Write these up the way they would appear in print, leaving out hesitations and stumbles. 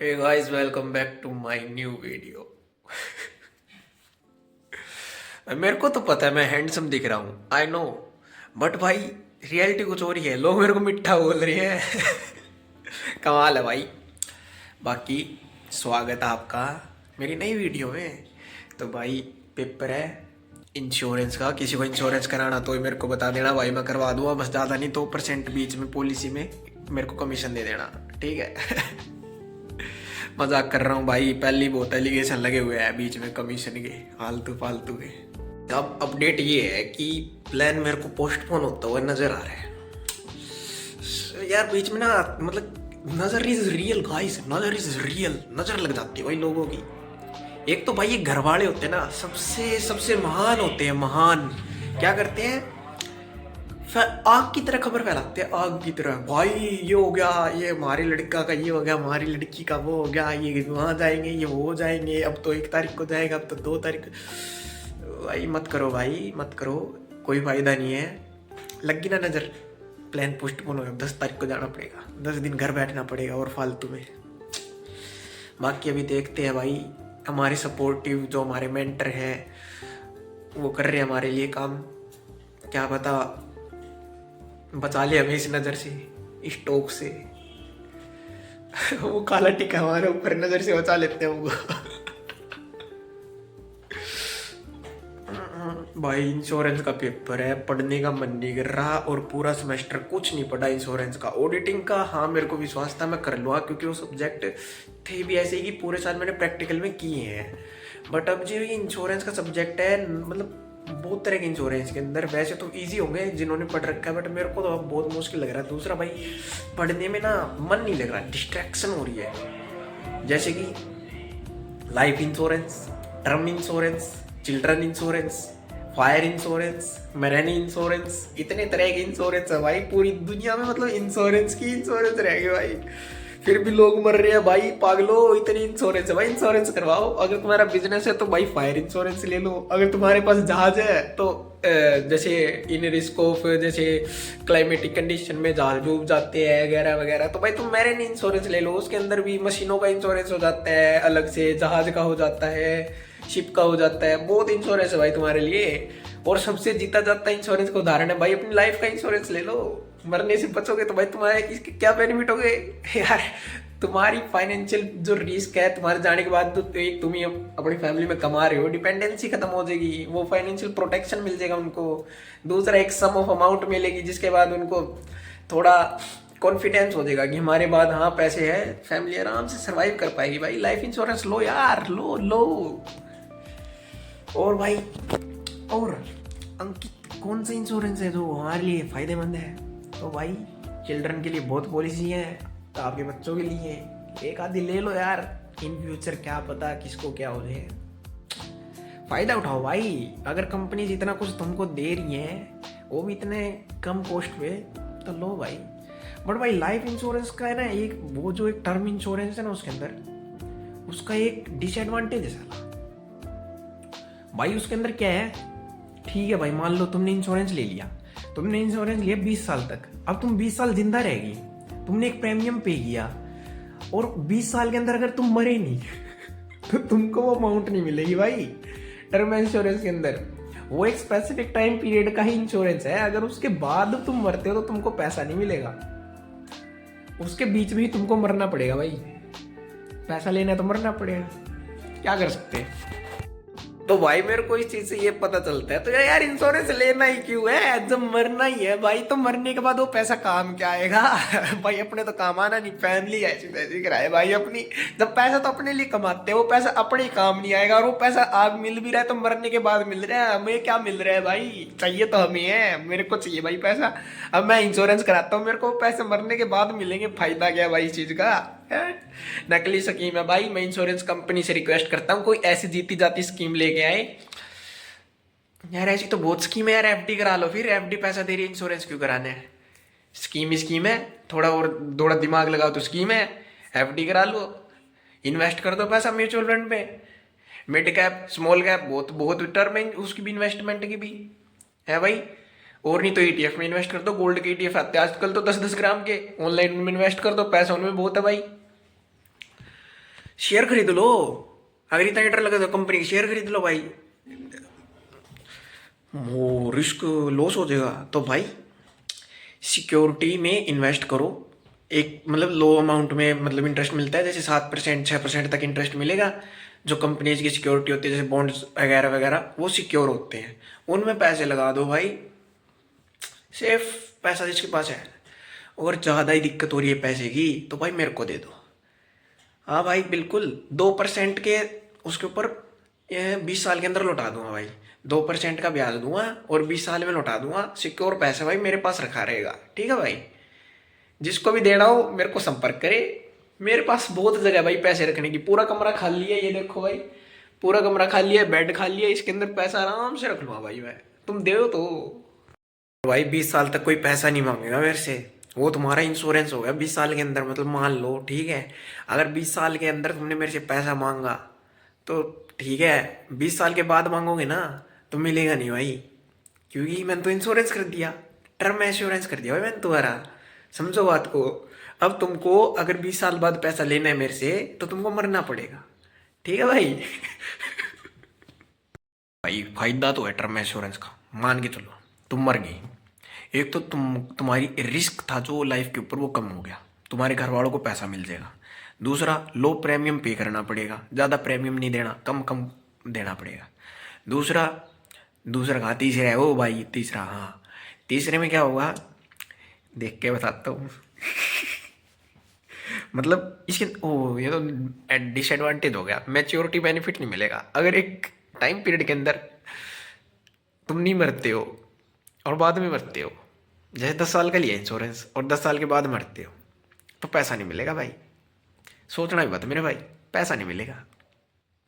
Hey guys, welcome back to my new video. मेरे को तो पता है मैं हैंडसम दिख रहा हूँ, आई नो, बट भाई रियलिटी कुछ और ही है। लोग मेरे को मिठा बोल रहे हैं। कमाल है भाई। बाकी स्वागत है आपका मेरी नई वीडियो में। तो भाई पेपर है इंश्योरेंस का, किसी को इंश्योरेंस कराना तो मेरे को बता देना भाई, मैं करवा दूंगा। बस ज़्यादा नहीं, 2% बीच में पॉलिसी में मेरे को कमीशन दे देना, ठीक है। मजाक कर रहा हूँ भाई, पहली बहुत एलिगेशन लगे हुए हैं बीच में कमीशन के, फालतू फालतू के। अब अपडेट ये है कि प्लान मेरे को पोस्टपोन होता हुआ नजर आ रहा है यार। बीच में ना मतलब नजर इज रियल गाइस, नजर इज रियल, नजर लग जाती है भाई लोगों की। एक तो भाई ये घर वाले होते हैं ना, सबसे सबसे महान होते हैं, महान। क्या करते हैं, आग की तरह खबर फैलाते हैं, आग की तरह। भाई ये हो गया, ये हमारे लड़का का ये हो गया, हमारी लड़की का वो हो गया, ये वहाँ जाएंगे, ये वो जाएंगे, अब तो 1 तारीख को जाएगा, अब तो 2 तारीख। भाई मत करो भाई, मत करो, कोई फायदा नहीं है। लग गई ना नज़र, प्लान पोस्टपोन हो गया। 10 तारीख को जाना पड़ेगा, 10 दिन घर बैठना पड़ेगा और फालतू में। बाकी अभी देखते हैं भाई, हमारे सपोर्टिव जो हमारे मेंटर हैं वो कर रहे हैं हमारे लिए काम। क्या पता बचा ले हमें इस नज़र से, इस टोक से। वो काला टिका हमारे ऊपर, नज़र से बचा लेते हैं वो। भाई इंश्योरेंस का पेपर है, पढ़ने का मन नहीं कर रहा, और पूरा सेमेस्टर कुछ नहीं पढ़ा इंश्योरेंस का। ऑडिटिंग का हाँ मेरे को विश्वास था मैं कर लूँगा, क्योंकि वो सब्जेक्ट थे भी ऐसे ही कि पूरे साल मैंने प्रैक्टिकल में किए हैं। बट अब जो ये इंश्योरेंस का सब्जेक्ट है, मतलब बहुत तरह के इंश्योरेंस के अंदर वैसे तो इजी होंगे जिन्होंने पढ़ रखा है, बट मेरे को तो अब बहुत मुश्किल लग रहा है। दूसरा भाई पढ़ने में ना मन नहीं लग रहा, डिस्ट्रैक्शन हो रही है। जैसे कि life insurance, term insurance, children insurance, fire insurance, marine insurance, इतने तरह के इंश्योरेंस है भाई पूरी दुनिया में। मतलब इंश्योरेंस की इंश्योरेंस रह गई भाई, फिर भी लोग मर रहे हैं भाई। पागलो, इतनी इंश्योरेंस है भाई, इंश्योरेंस करवाओ। अगर तुम्हारा बिजनेस है तो भाई फायर इंश्योरेंस ले लो। अगर तुम्हारे पास जहाज है तो जैसे इन रिस्क ऑफ, जैसे क्लाइमेटिक कंडीशन में जहाज डूब जाते हैं वगैरह वगैरह, तो भाई तुम मैरिन इंश्योरेंस ले लो। उसके अंदर भी मशीनों का इंश्योरेंस हो जाता है अलग से, जहाज का हो जाता है, शिप का हो जाता है। बहुत इंश्योरेंस है भाई तुम्हारे लिए। और सबसे जीता जाता इंश्योरेंस का उदाहरण है भाई अपनी लाइफ का इंश्योरेंस ले लो। मरने से बचोगे तो भाई तुम्हारे इसके क्या बेनिफिट हो गए यार। तुम्हारी फाइनेंशियल जो रिस्क है, तुम्हारे जाने के बाद तो एक तुम ही अपनी फैमिली में कमा रहे हो, डिपेंडेंसी खत्म हो जाएगी, वो फाइनेंशियल प्रोटेक्शन मिल जाएगा उनको। दूसरा एक सम ऑफ अमाउंट मिलेगी, जिसके बाद उनको थोड़ा कॉन्फिडेंस हो जाएगा कि हमारे बाद हाँ पैसे है, फैमिली आराम से सर्वाइव कर पाएगी। भाई लाइफ इंश्योरेंस लो यार, लो लो। और भाई, और अंकित कौन सा इंश्योरेंस है जो हमारे लिए फायदेमंद है? तो भाई चिल्ड्रन के लिए बहुत पॉलिसी है, तो आपके बच्चों के लिए एक आधी ले लो यार। इन फ्यूचर क्या पता किसको क्या हो जाए, फायदा उठाओ भाई। अगर कंपनी इतना कुछ तुमको दे रही है, वो भी इतने कम कॉस्ट पे, तो लो भाई। बट भाई लाइफ इंश्योरेंस का है ना, एक वो जो एक टर्म इंश्योरेंस है ना, उसके अंदर उसका एक डिसएडवांटेज है साला। भाई उसके अंदर क्या है, ठीक है भाई मान लो तुमने इंश्योरेंस ले लिया, तुमने इंश्योरेंस लिया 20 साल तक। अब तुम 20 साल जिंदा रहेगी, तुमने एक प्रीमियम पे किया, और 20 साल के अंदर अगर तुम मरे नहीं तो तुमको वो अमाउंट नहीं मिलेगी भाई। टर्म इंश्योरेंस के अंदर वो एक स्पेसिफिक टाइम पीरियड का ही इंश्योरेंस है। अगर उसके बाद तुम मरते हो तो तुमको पैसा नहीं मिलेगा, उसके बीच में ही तुमको मरना पड़ेगा भाई। पैसा लेना है तो मरना पड़ेगा, क्या कर सकते हैं। तो भाई मेरे को इस चीज से ये पता चलता है, तो यार इंश्योरेंस लेना ही क्यों है, जब मरना ही है भाई, तो मरने के बाद वो पैसा काम क्या आएगा। भाई अपने तो काम आना नहीं, फैमिली ऐसी तैसी कराए भाई अपनी। जब पैसा तो अपने लिए कमाते हैं, वो पैसा अपने ही काम नहीं आएगा। और वो पैसा आज मिल भी रहा है तो मरने के बाद मिल रहा है, हमें क्या मिल रहा है भाई। चाहिए तो हमें है, मेरे को चाहिए भाई पैसा। अब मैं इंश्योरेंस कराता हूँ, मेरे को पैसे मरने के बाद मिलेंगे, फायदा क्या भाई इस चीज का। नकली स्कीम है भाई। मैं इंश्योरेंस कंपनी से रिक्वेस्ट करता हूँ कोई ऐसी जीती जाती स्कीम लेके आए यार। ऐसी तो बहुत स्कीम है यार, एफडी करा लो। फिर एफडी पैसा दे रही है, इंश्योरेंस क्यों कराने है? स्कीम ही स्कीम है, थोड़ा और थोड़ा दिमाग लगाओ तो स्कीम है। एफडी करा लो, इन्वेस्ट कर दो पैसा म्यूचुअल फंड पे, मिड कैप स्मॉल कैप, बहुत बहुत टर्म है उसकी भी, इन्वेस्टमेंट की भी है भाई। और नहीं तो ईटीएफ में इन्वेस्ट कर दो, गोल्ड के ईटीएफ आते हैं आजकल तो 10-10 ग्राम के, ऑनलाइन में इन्वेस्ट कर दो, पैसा उनमें बहुत है भाई। शेयर खरीद लो, अगर इतना डर लगे तो कंपनी के शेयर खरीद लो भाई, वो रिस्क लॉस हो जाएगा। तो भाई सिक्योरिटी में इन्वेस्ट करो, एक मतलब लो अमाउंट में, मतलब इंटरेस्ट मिलता है, जैसे 7% 6% तक इंटरेस्ट मिलेगा। जो कंपनीज की सिक्योरिटी होती है जैसे बॉन्ड्स वगैरह वगैरह, वो सिक्योर होते हैं, उनमें पैसे लगा दो भाई, सेफ पैसा जिसके पास है। और ज़्यादा ही दिक्कत हो रही है पैसे की तो भाई मेरे को दे दो। हाँ भाई बिल्कुल, 2% के उसके ऊपर 20 साल के अंदर लौटा दूंगा भाई, 2% का ब्याज दूंगा और 20 साल में लौटा दूंगा। सिक्योर पैसा भाई मेरे पास रखा रहेगा, ठीक है भाई। जिसको भी देना हो मेरे को संपर्क करे, मेरे पास बहुत जगह है भाई पैसे रखने की। पूरा कमरा खाली है, ये देखो भाई, पूरा कमरा खाली है, बेड खाली है, इसके अंदर पैसा आराम से रख लूंगा भाई मैं, तुम दे तो। भाई 20 साल तक कोई पैसा नहीं मांगेगा मेरे से, वो तुम्हारा इंश्योरेंस हो गया 20 साल के अंदर। मतलब मान लो ठीक है, अगर 20 साल के अंदर तुमने मेरे से पैसा मांगा तो ठीक है, 20 साल के बाद मांगोगे ना तो मिलेगा नहीं भाई, क्योंकि मैंने तो इंश्योरेंस कर दिया, टर्म इंश्योरेंस कर दिया भाई मैंने तुम्हारा। समझो बात को। अब तुमको अगर 20 साल बाद पैसा लेना है मेरे से तो तुमको मरना पड़ेगा, ठीक है भाई। भाई फायदा तो है टर्म इंश्योरेंस का, मान के चलो तुम मर गई, एक तो तुम्हारी रिस्क था जो लाइफ के ऊपर वो कम हो गया, तुम्हारे घर वालों को पैसा मिल जाएगा। दूसरा, लो प्रीमियम पे करना पड़ेगा, ज़्यादा प्रीमियम नहीं देना, कम कम देना पड़ेगा। दूसरा, दूसरा कहाँ, तीसरा है वो भाई, तीसरा, हाँ तीसरे में क्या होगा देख के बताता हूँ। मतलब इसके ओ, ये तो डिसएडवांटेज हो गया, मैच्योरिटी बेनिफिट नहीं मिलेगा अगर एक टाइम पीरियड के अंदर तुम नहीं मरते हो और बाद में मरते हो, जैसे 10 साल का लिया इंश्योरेंस और 10 साल के बाद मरते हो तो पैसा नहीं मिलेगा भाई। सोचना भी मत मेरे भाई, पैसा नहीं मिलेगा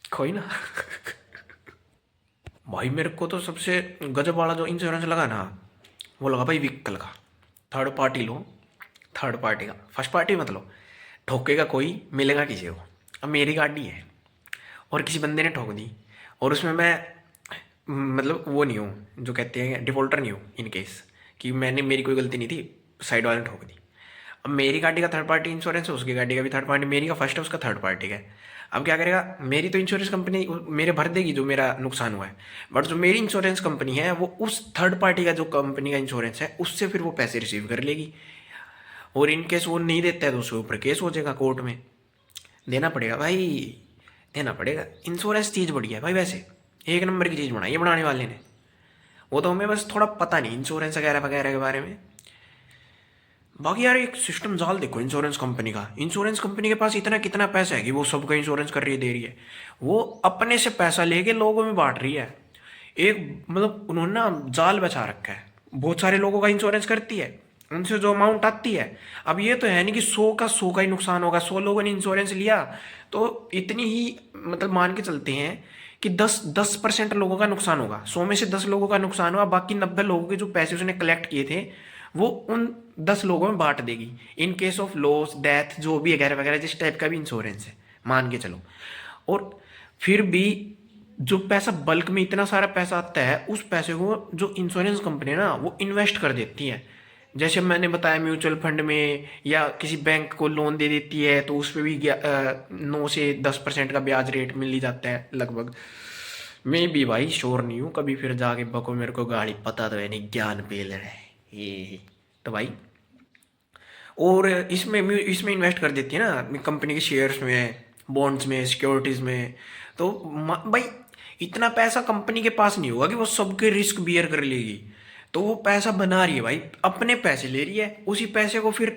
कोई ना। भाई मेरे को तो सबसे गजब वाला जो इंश्योरेंस लगा ना, वो लगा भाई व्हीकल का। थर्ड पार्टी लो, थर्ड पार्टी का, फर्स्ट पार्टी मत लो, ठोकेगा कोई, मिलेगा किसी को। अब मेरी गाड़ी है और किसी बंदे ने ठोक दी और उसमें मैं मतलब वो नहीं हूँ, जो कहते हैं डिफॉल्टर नहीं हूँ, इन केस कि मैंने, मेरी कोई गलती नहीं थी, साइड वाले ने ठोक दी। अब मेरी गाड़ी का थर्ड पार्टी इंश्योरेंस है, उसकी गाड़ी का भी थर्ड पार्टी, मेरी का फर्स्ट है उसका थर्ड पार्टी का है। अब क्या करेगा, मेरी तो इंश्योरेंस कंपनी मेरे भर देगी जो मेरा नुकसान हुआ है, बट जो मेरी इंश्योरेंस कंपनी है वो उस थर्ड पार्टी का जो कंपनी का इंश्योरेंस है उससे फिर वो पैसे रिसीव कर लेगी। और इन केस वो नहीं देता है तो उसके ऊपर केस हो जाएगा कोर्ट में, देना पड़ेगा भाई, देना पड़ेगा। इंश्योरेंस चीज़ बढ़िया है भाई, वैसे एक नंबर की चीज़ बनाई है बनाने वाले ने। वो तो हमें बस थोड़ा पता नहीं इंश्योरेंस वगैरह वगैरह के बारे में। बाकी यार एक सिस्टम जाल देखो इंश्योरेंस कंपनी का, इंश्योरेंस कंपनी के पास इतना कितना पैसा है कि वो सबका इंश्योरेंस कर रही है, दे रही है, वो अपने से पैसा लेके लोगों में बांट रही है। एक मतलब उन्होंने ना जाल बचा रखा है, बहुत सारे लोगों का इंश्योरेंस करती है, उनसे जो अमाउंट आती है। अब ये तो है नहीं कि 100 का ही नुकसान होगा, 100 लोगों ने इंश्योरेंस लिया तो इतनी ही मतलब मान के चलते हैं कि 10% लोगों का नुकसान होगा, 100 में से 10 लोगों का नुकसान हुआ, बाकी 90 लोगों के जो पैसे उसने कलेक्ट किए थे वो उन 10 लोगों में बांट देगी, in case of loss death जो भी वगैरह वगैरह, जिस टाइप का भी इंश्योरेंस है मान के चलो। और फिर भी जो पैसा बल्क में इतना सारा पैसा आता है, उस पैसे को जो इंश्योरेंस कंपनी है ना वो इन्वेस्ट कर देती है, जैसे मैंने बताया म्यूचुअल फंड में, या किसी बैंक को लोन दे देती है तो उस पर भी 9 से 10% का ब्याज रेट मिल ही जाता है लगभग। मैं भी भाई श्योर नहीं हूँ, कभी फिर जाके बको मेरे को गाड़ी पता तो है नहीं, ज्ञान पेल रहे ये तो भाई। और इसमें इन्वेस्ट कर देती है ना कंपनी के शेयर्स में, बॉन्ड्स में, सिक्योरिटीज़ में। तो भाई इतना पैसा कंपनी के पास नहीं होगा कि वो सबके रिस्क बियर कर लेगी, तो वो पैसा बना रही है भाई, अपने पैसे ले रही है, उसी पैसे को फिर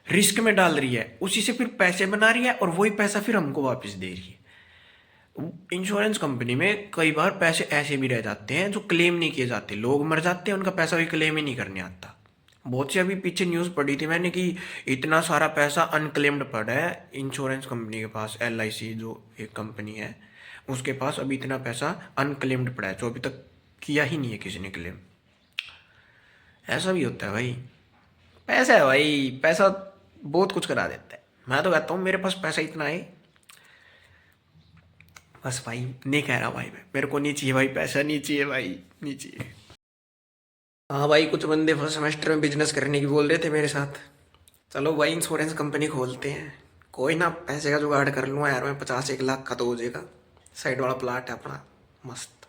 रिस्क में डाल रही है, उसी से फिर पैसे बना रही है और वही पैसा फिर हमको वापस दे रही है। इंश्योरेंस कंपनी में कई बार पैसे ऐसे भी रह जाते हैं जो क्लेम नहीं किए जाते, लोग मर जाते हैं उनका पैसा भी क्लेम ही नहीं करने आता। बहुत सी अभी पीछे न्यूज़ पढ़ी थी मैंने कि इतना सारा पैसा अनक्लेम्ड पड़ा है इंश्योरेंस कंपनी के पास, LIC जो एक कंपनी है उसके पास अभी इतना पैसा अनक्लेम्ड पड़ा है जो अभी तक किया ही नहीं है किसी ने क्लेम। ऐसा भी होता है भाई, पैसा है भाई, पैसा बहुत कुछ करा देता है। मैं तो कहता हूँ मेरे पास पैसा इतना है बस भाई, नहीं कह रहा भाई मैं, मेरे को नहीं चाहिए भाई पैसा, नहीं चाहिए भाई, नहीं चाहिए। हाँ भाई कुछ बंदे फर्स्ट सेमेस्टर में बिजनेस करने की बोल रहे थे मेरे साथ, चलो भाई इंश्योरेंस कंपनी खोलते हैं, कोई ना, पैसे का जुगाड़ कर लूँगा यार मैं। 50-1 लाख का तो हो जाएगा। साइड वाला प्लाट है अपना, मस्त।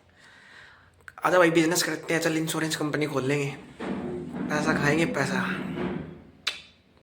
आजा भाई बिजनेस करते हैं, चल इंश्योरेंस कंपनी खोल लेंगे, पैसा खाएंगे पैसा।